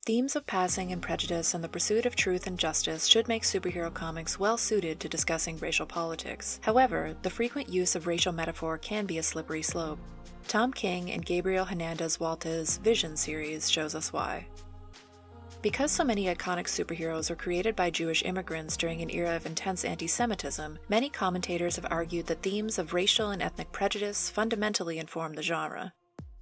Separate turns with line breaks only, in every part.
Themes of passing and prejudice and the pursuit of truth and justice should make superhero comics well suited to discussing racial politics. However, the frequent use of racial metaphor can be a slippery slope. Tom King and Gabriel Hernandez Walta's Vision series shows us why. Because so many iconic superheroes were created by Jewish immigrants during an era of intense anti-Semitism, many commentators have argued that themes of racial and ethnic prejudice fundamentally inform the genre.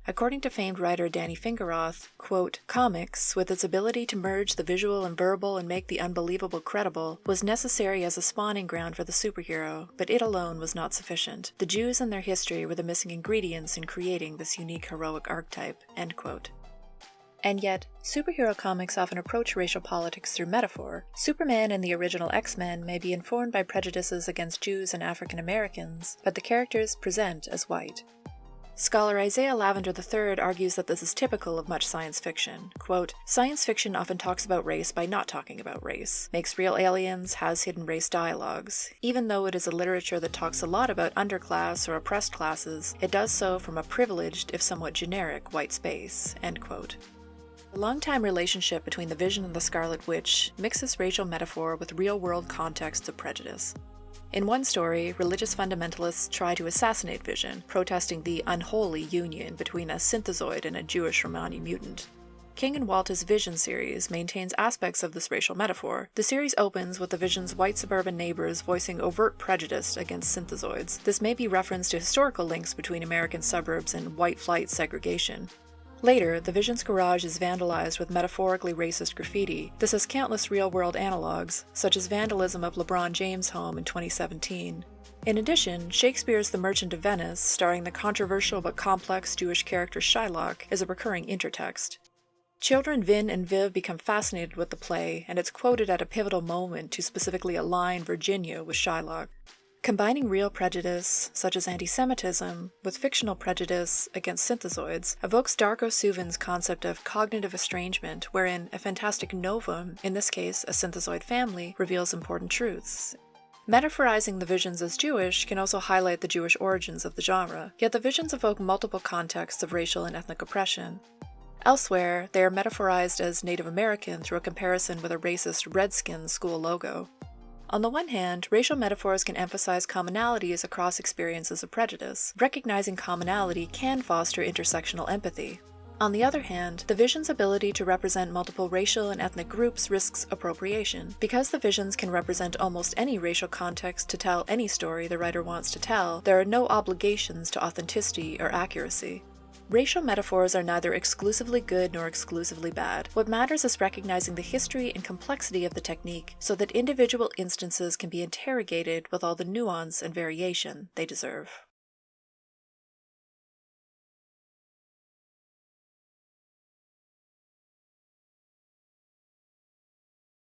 According to famed writer Danny Fingeroth, quote, "Comics, with its ability to merge the visual and verbal and make the unbelievable credible, was necessary as a spawning ground for the superhero, but it alone was not sufficient. The Jews and their history were the missing ingredients in creating this unique heroic archetype." End quote. And yet, superhero comics often approach racial politics through metaphor. Superman and the original X-Men may be informed by prejudices against Jews and African Americans, but the characters present as white. Scholar Isaiah Lavender III argues that this is typical of much science fiction. Quote, "Science fiction often talks about race by not talking about race, makes real aliens, has hidden race dialogues. Even though it is a literature that talks a lot about underclass or oppressed classes, it does so from a privileged, if somewhat generic, white space." End quote. The long-time relationship between the Vision and the Scarlet Witch mixes racial metaphor with real-world contexts of prejudice. In one story, religious fundamentalists try to assassinate Vision, protesting the unholy union between a synthezoid and a Jewish Romani mutant. King and Walta's Vision series maintains aspects of this racial metaphor. The series opens with the Vision's white suburban neighbors voicing overt prejudice against synthezoids. This may be reference to historical links between American suburbs and white flight segregation. Later, the Vision's garage is vandalized with metaphorically racist graffiti. This has countless real-world analogues, such as vandalism of LeBron James' home in 2017. In addition, Shakespeare's The Merchant of Venice, starring the controversial but complex Jewish character Shylock, is a recurring intertext. Children Vin and Viv become fascinated with the play, and it's quoted at a pivotal moment to specifically align Virginia with Shylock. Combining real prejudice, such as anti-Semitism, with fictional prejudice against synthezoids evokes Darko Suvin's concept of cognitive estrangement, wherein a fantastic novum, in this case a synthezoid family, reveals important truths. Metaphorizing the Visions as Jewish can also highlight the Jewish origins of the genre, yet the Visions evoke multiple contexts of racial and ethnic oppression. Elsewhere, they are metaphorized as Native American through a comparison with a racist Redskins school logo. On the one hand, racial metaphors can emphasize commonalities across experiences of prejudice. Recognizing commonality can foster intersectional empathy. On the other hand, the Vision's ability to represent multiple racial and ethnic groups risks appropriation. Because the Visions can represent almost any racial context to tell any story the writer wants to tell, there are no obligations to authenticity or accuracy. Racial metaphors are neither exclusively good nor exclusively bad. What matters is recognizing the history and complexity of the technique so that individual instances can be interrogated with all the nuance and variation they deserve.